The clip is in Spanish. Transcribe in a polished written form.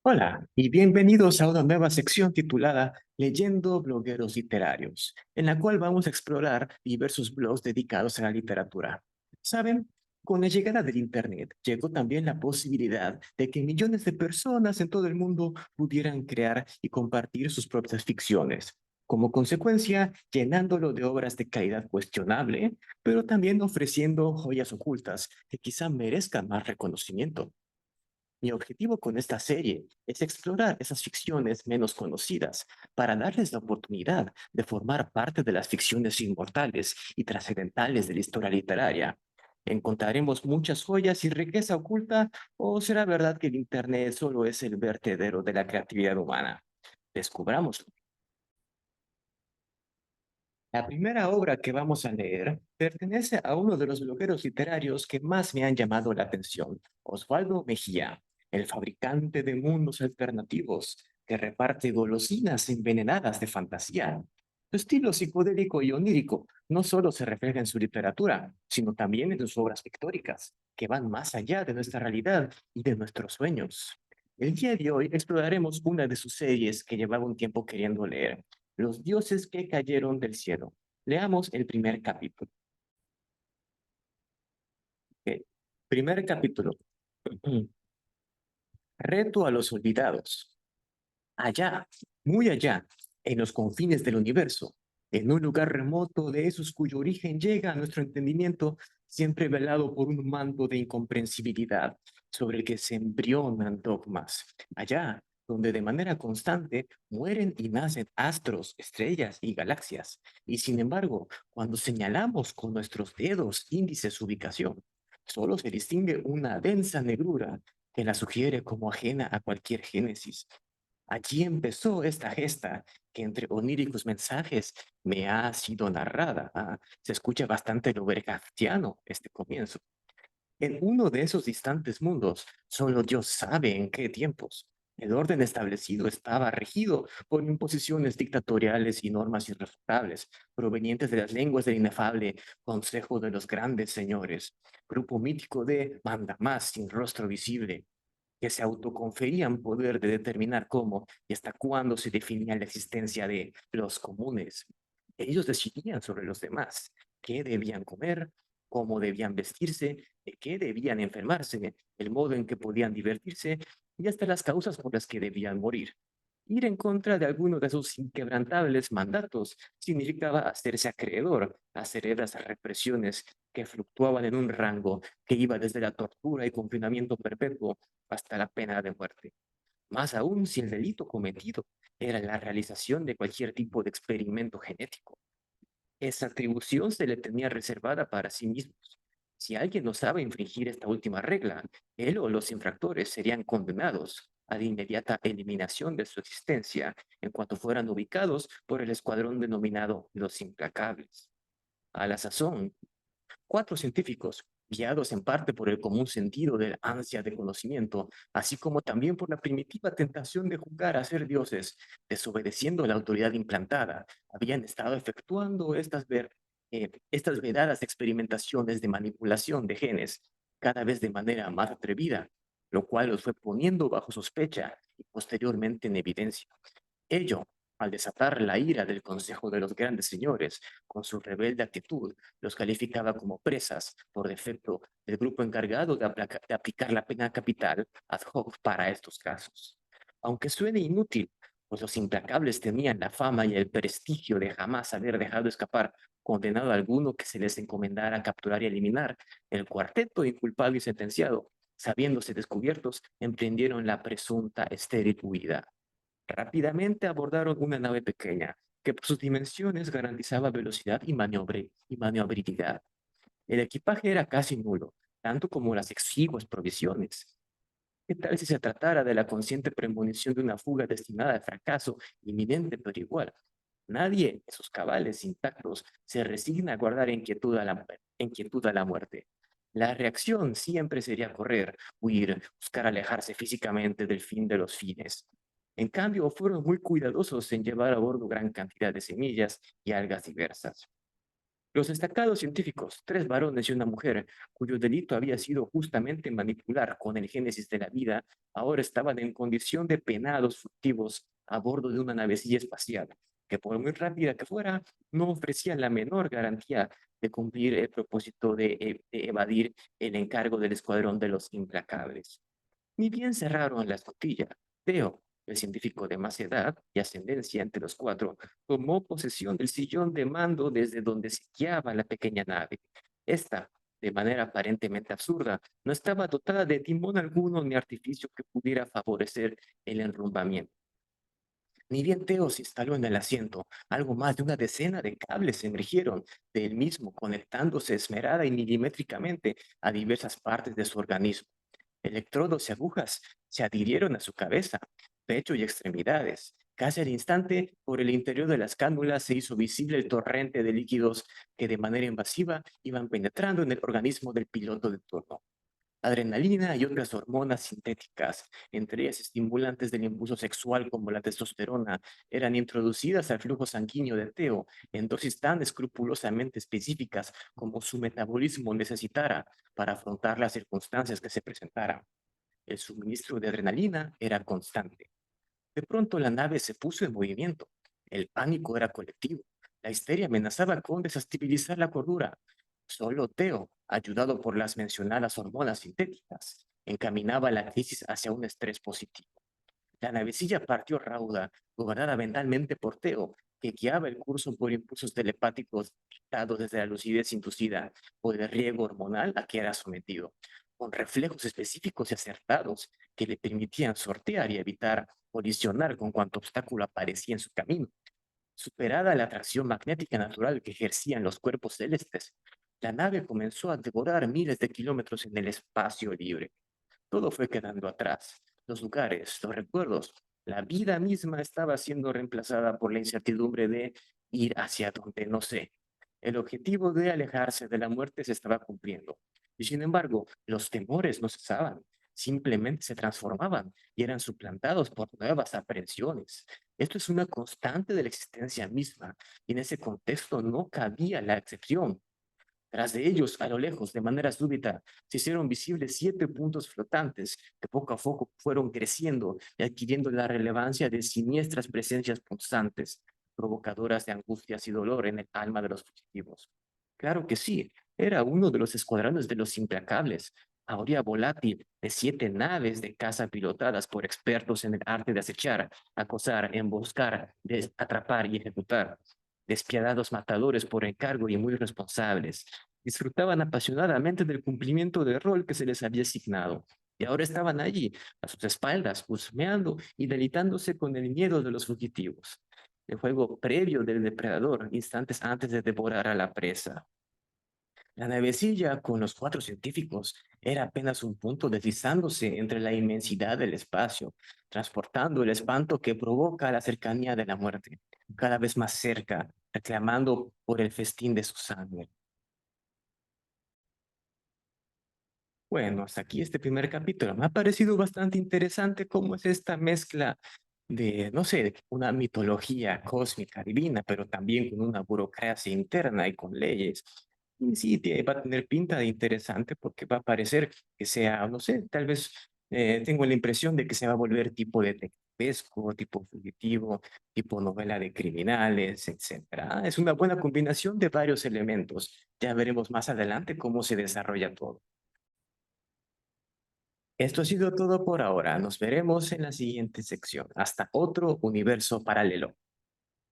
Hola y bienvenidos a una nueva sección titulada Leyendo blogueros literarios, en la cual vamos a explorar diversos blogs dedicados a la literatura. ¿Saben? Con la llegada del Internet llegó también la posibilidad de que millones de personas en todo el mundo pudieran crear y compartir sus propias ficciones. Como consecuencia, llenándolo de obras de calidad cuestionable, pero también ofreciendo joyas ocultas que quizá merezcan más reconocimiento. Mi objetivo con esta serie es explorar esas ficciones menos conocidas para darles la oportunidad de formar parte de las ficciones inmortales y trascendentales de la historia literaria. ¿Encontraremos muchas joyas y riqueza oculta o será verdad que el Internet solo es el vertedero de la creatividad humana? Descubrámoslo. La primera obra que vamos a leer pertenece a uno de los blogueros literarios que más me han llamado la atención, Osvaldo Mejía, el fabricante de mundos alternativos que reparte golosinas envenenadas de fantasía. Su estilo psicodélico y onírico no solo se refleja en su literatura, sino también en sus obras pictóricas, que van más allá de nuestra realidad y de nuestros sueños. El día de hoy exploraremos una de sus series que llevaba un tiempo queriendo leer, Los dioses que cayeron del cielo. Leamos el primer capítulo. Ok. Primer capítulo. Reto a los olvidados. Allá, muy allá, en los confines del universo, en un lugar remoto de esos cuyo origen llega a nuestro entendimiento, siempre velado por un manto de incomprensibilidad sobre el que se embrionan dogmas. Allá, donde de manera constante mueren y nacen astros, estrellas y galaxias. Y sin embargo, cuando señalamos con nuestros dedos índice su ubicación, solo se distingue una densa negrura que la sugiere como ajena a cualquier génesis. Allí empezó esta gesta que entre oníricos mensajes me ha sido narrada. Se escucha bastante Lovecraftiano este comienzo. En uno de esos distantes mundos, solo Dios sabe en qué tiempos. El orden establecido estaba regido por imposiciones dictatoriales y normas irrefutables, provenientes de las lenguas del inefable Consejo de los Grandes Señores, grupo mítico de mandamás sin rostro visible, que se autoconferían poder de determinar cómo y hasta cuándo se definía la existencia de los comunes. Ellos decidían sobre los demás, qué debían comer, cómo debían vestirse, de qué debían enfermarse, el modo en que podían divertirse y hasta las causas por las que debían morir. Ir en contra de alguno de sus inquebrantables mandatos significaba hacerse acreedor a severas represiones que fluctuaban en un rango que iba desde la tortura y confinamiento perpetuo hasta la pena de muerte. Más aún si el delito cometido era la realización de cualquier tipo de experimento genético. Esa atribución se le tenía reservada para sí mismos. Si alguien osaba infringir esta última regla, él o los infractores serían condenados a la inmediata eliminación de su existencia en cuanto fueran ubicados por el escuadrón denominado los Implacables. A la sazón, cuatro científicos, guiados en parte por el común sentido del ansia de conocimiento, así como también por la primitiva tentación de jugar a ser dioses, desobedeciendo la autoridad implantada, habían estado efectuando estas vedadas experimentaciones de manipulación de genes, cada vez de manera más atrevida, lo cual los fue poniendo bajo sospecha y posteriormente en evidencia. Ello, al desatar la ira del Consejo de los Grandes Señores, con su rebelde actitud, los calificaba como presas por defecto del grupo encargado de aplicar la pena capital ad hoc para estos casos. Aunque suene inútil, pues los implacables tenían la fama y el prestigio de jamás haber dejado escapar condenado alguno que se les encomendara capturar y eliminar, el cuarteto inculpado y sentenciado, sabiéndose descubiertos, emprendieron la presunta estéril huida. Rápidamente abordaron una nave pequeña, que por sus dimensiones garantizaba velocidad y maniobrabilidad. El equipaje era casi nulo, tanto como las exiguas provisiones. ¿Qué tal si se tratara de la consciente premonición de una fuga destinada al fracaso, inminente pero igual? Nadie en sus cabales intactos se resigna a guardar inquietud a la muerte. La reacción siempre sería correr, huir, buscar alejarse físicamente del fin de los fines. En cambio, fueron muy cuidadosos en llevar a bordo gran cantidad de semillas y algas diversas. Los destacados científicos, 3 varones y una mujer, cuyo delito había sido justamente manipular con el génesis de la vida, ahora estaban en condición de penados furtivos a bordo de una navecilla espacial, que por muy rápida que fuera, no ofrecía la menor garantía de cumplir el propósito de evadir el encargo del escuadrón de los implacables. Ni bien cerraron la escotilla, Theo, el científico de más edad y ascendencia entre los 4, tomó posesión del sillón de mando desde donde se guiaba la pequeña nave. Esta, de manera aparentemente absurda, no estaba dotada de timón alguno ni artificio que pudiera favorecer el enrumbamiento. Ni bien Theo se instaló en el asiento, algo más de una decena de cables emergieron del mismo, conectándose esmerada y milimétricamente a diversas partes de su organismo. Electrodos y agujas se adhirieron a su cabeza, pecho y extremidades. Casi al instante, por el interior de las cánulas se hizo visible el torrente de líquidos que de manera invasiva iban penetrando en el organismo del piloto de turno. Adrenalina y otras hormonas sintéticas, entre ellas estimulantes del impulso sexual como la testosterona, eran introducidas al flujo sanguíneo de Theo en dosis tan escrupulosamente específicas como su metabolismo necesitara para afrontar las circunstancias que se presentaran. El suministro de adrenalina era constante. De pronto la nave se puso en movimiento. El pánico era colectivo. La histeria amenazaba con desestabilizar la cordura. Solo Theo, ayudado por las mencionadas hormonas sintéticas, encaminaba la crisis hacia un estrés positivo. La navecilla partió rauda, gobernada mentalmente por Theo, que guiaba el curso por impulsos telepáticos dictados desde la lucidez inducida por el riego hormonal a que era sometido, con reflejos específicos y acertados que le permitían sortear y evitar colisionar con cuanto obstáculo aparecía en su camino. Superada la atracción magnética natural que ejercían los cuerpos celestes, la nave comenzó a devorar miles de kilómetros en el espacio libre. Todo fue quedando atrás. Los lugares, los recuerdos, la vida misma estaba siendo reemplazada por la incertidumbre de ir hacia donde no sé. El objetivo de alejarse de la muerte se estaba cumpliendo. Y sin embargo, los temores no cesaban, simplemente se transformaban y eran suplantados por nuevas aprensiones. Esto es una constante de la existencia misma, y en ese contexto no cabía la excepción. Tras de ellos, a lo lejos, de manera súbita, se hicieron visibles 7 puntos flotantes que poco a poco fueron creciendo y adquiriendo la relevancia de siniestras presencias punzantes, provocadoras de angustias y dolor en el alma de los fugitivos. Claro que sí, era uno de los escuadrones de los implacables, ahora volátil de 7 naves de caza pilotadas por expertos en el arte de acechar, acosar, emboscar, atrapar y ejecutar. Despiadados matadores por encargo y muy responsables, disfrutaban apasionadamente del cumplimiento del rol que se les había asignado. Y ahora estaban allí, a sus espaldas, husmeando y deleitándose con el miedo de los fugitivos. El juego previo del depredador, instantes antes de devorar a la presa. La navecilla con los 4 científicos era apenas un punto deslizándose entre la inmensidad del espacio, transportando el espanto que provoca la cercanía de la muerte, cada vez más cerca, reclamando por el festín de su sangre. Bueno, hasta aquí este primer capítulo. Me ha parecido bastante interesante cómo es esta mezcla de, no sé, de una mitología cósmica divina, pero también con una burocracia interna y con leyes. Y sí, va a tener pinta de interesante porque va a parecer que sea, no sé, tal vez tengo la impresión de que se va a volver tipo detectivesco, tipo fugitivo, tipo novela de criminales, etcétera. Es una buena combinación de varios elementos. Ya veremos más adelante cómo se desarrolla todo. Esto ha sido todo por ahora. Nos veremos en la siguiente sección. Hasta otro universo paralelo.